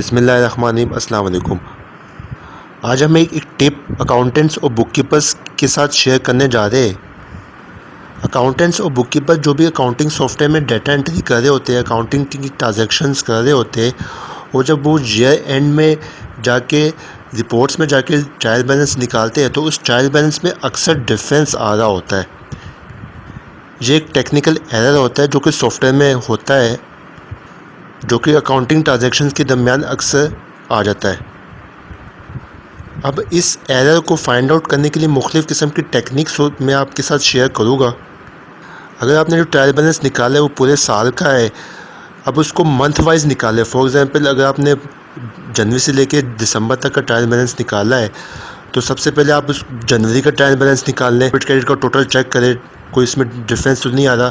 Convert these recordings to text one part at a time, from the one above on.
बिस्मिल्लाहिर्रहमानिर्रहीम। अस्सलाम वालेकुम। आज हम एक टिप अकाउंटेंट्स और बुक कीपर्स के साथ शेयर करने जा रहे हैं। अकाउंटेंट्स और बुक कीपर जो भी अकाउंटिंग सॉफ्टवेयर में डाटा एंट्री कर रहे होते हैं, अकाउंटिंग की ट्रांजैक्शंस कर रहे होते हैं, और जब वो ईयर एंड में जाके रिपोर्ट्स में जाके ट्रायल बैलेंस निकालते हैं तो उस ट्रायल बैलेंस में अक्सर डिफरेंस आ रहा होता है। ये एक टेक्निकल एरर होता है जो कि सॉफ्टवेयर में होता है, जो कि अकाउंटिंग ट्रांजैक्शंस के दरमियान अक्सर आ जाता है। अब इस एरर को फाइंड आउट करने के लिए मुख्तलिफ़ किस्म की टेक्निक्स मैं आपके साथ शेयर करूँगा। अगर आपने जो ट्रायल बैलेंस निकाला है वो पूरे साल का है, अब उसको मंथ वाइज निकालें। फॉर एग्ज़ाम्पल, अगर आपने जनवरी से लेकर दिसंबर तक का ट्रायल बैलेंस निकाला है तो सबसे पहले आप उस जनवरी का ट्रायल बैलेंस निकाल लें, डेबिट क्रेडिट का टोटल चेक करें, कोई इसमें डिफरेंस तो नहीं आ रहा।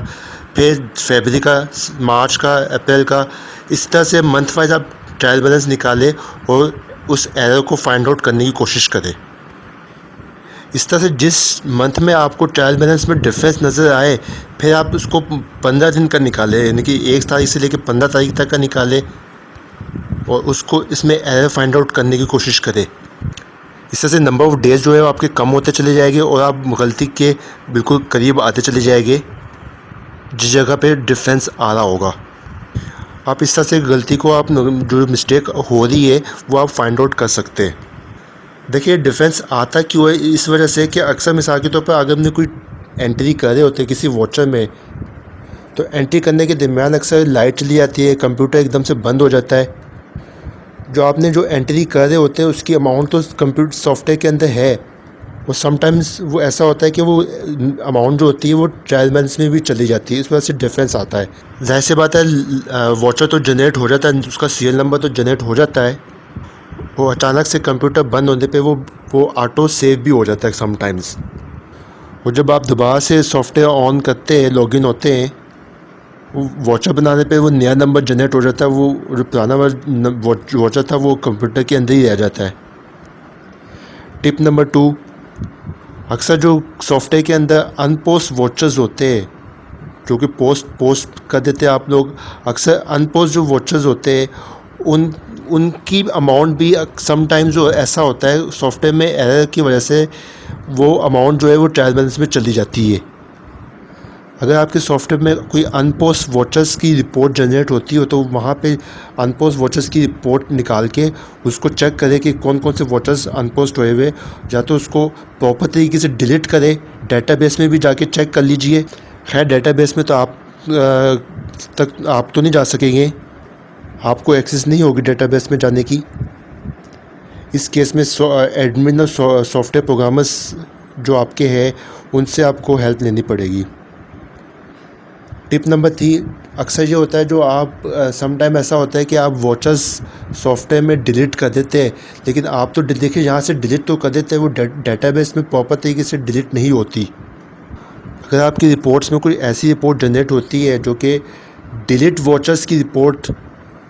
फिर फरवरी का, मार्च का, अप्रैल का, इस तरह से मंथ वाइज आप ट्रायल बैलेंस निकालें और उस एरर को फाइंड आउट करने की कोशिश करें। इस तरह से जिस मंथ में आपको ट्रायल बैलेंस में डिफरेंस नज़र आए, फिर आप उसको 15 दिन का निकालें, यानी कि 1 तारीख से लेकर 15 तारीख तक का निकालें और उसको इसमें एरर फाइंड आउट करने की कोशिश करें। इस तरह से नंबर ऑफ़ डेज़ जो है आपके कम होते चले जाएंगे और आप गलती के बिल्कुल करीब आते चले जाएंगे जिस जगह पे डिफरेंस आ रहा होगा। आप इस तरह से गलती को, आप जो मिस्टेक हो रही है वो आप फाइंड आउट कर सकते हैं। देखिए, डिफरेंस आता क्यों है, इस वजह से कि अक्सर मिसाल के तौर पर अगर हमने कोई एंट्री कर रहे होते हैं किसी वाचर में, तो एंट्री करने के दरमियान अक्सर लाइट चली जाती है, कंप्यूटर एकदम से बंद हो जाता है। जो आपने जो एंट्री कर रहे होते हैं उसकी अमाउंट तो कंप्यूटर सॉफ्टवेयर के अंदर है, और समटाइम्स वो ऐसा होता है कि वो अमाउंट जो होती है वो ट्रायल बैलेंस में भी चली जाती है, इस वजह से डिफरेंस आता है। जाहिर सी बात है, वाचर तो जनरेट हो जाता है, उसका सीरियल नंबर तो जनरेट हो जाता है, वो अचानक से कंप्यूटर बंद होने पे वो ऑटो सेव भी हो जाता है समटाइम्स। और जब आप दोबारा से सॉफ्टवेयर ऑन करते हैं, लॉगिन होते हैं, वाचर बनाने पे वो नया नंबर जनरेट हो जाता है, वो जो पुराना वाचर था वो कंप्यूटर के अंदर ही रह जाता है। टिप नंबर 2, अक्सर जो सॉफ्टवेयर के अंदर अनपोस्ट वाचर्स होते हैं, जो कि पोस्ट कर देते हैं आप लोग, अक्सर अनपोस्ट जो वाचर्स होते हैं उनकी अमाउंट भी समटाइम्स जो ऐसा होता है सॉफ्टवेयर में एरर की वजह से वो अमाउंट जो है वो ट्रायल बैलेंस में चली जाती है। अगर आपके सॉफ्टवेयर में कोई अनपोस्ट वाचर्स की रिपोर्ट जनरेट होती हो तो वहाँ पे अनपोस्ट वाचर्स की रिपोर्ट निकाल के उसको चेक करें कि कौन कौन से वाचर्स अनपोस्ट हुए हुए, या तो उसको प्रॉपर तरीके से डिलीट करें। डेटाबेस में भी जाके चेक कर लीजिए। खैर, डेटाबेस में तो आप तो नहीं जा सकेंगे, आपको एक्सेस नहीं होगी डेटाबेस में जाने की। इस केस में एडमिन और सॉफ्टवेयर प्रोग्रामर्स जो आपके हैं उनसे आपको हेल्प लेनी पड़ेगी। टिप नंबर 3, अक्सर ये होता है जो आप समटाइम ऐसा होता है कि आप वाचर्स सॉफ्टवेयर में डिलीट कर देते हैं, लेकिन आप तो देखिए यहाँ से डिलीट तो कर देते हैं, वो डेटाबेस में प्रॉपर तरीके से डिलीट नहीं होती। अगर आपकी रिपोर्ट्स में कोई ऐसी रिपोर्ट जनरेट होती है जो कि डिलीट वाचर्स की रिपोर्ट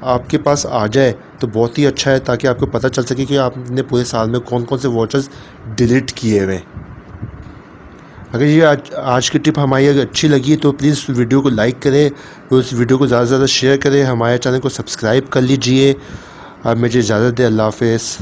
आपके पास आ जाए तो बहुत ही अच्छा है, ताकि आपको पता चल सके कि आपने पूरे साल में कौन कौन से वाचर्स डिलीट किए हुए। अगर ये आज की टिप हमारी अगर अच्छी लगी तो प्लीज़ वीडियो को लाइक करें और उस वीडियो को ज़्यादा से ज़्यादा शेयर करें। हमारे चैनल को सब्सक्राइब कर लीजिए। अब मुझे इजाज़त दें। अल्लाह हाफ़िज़।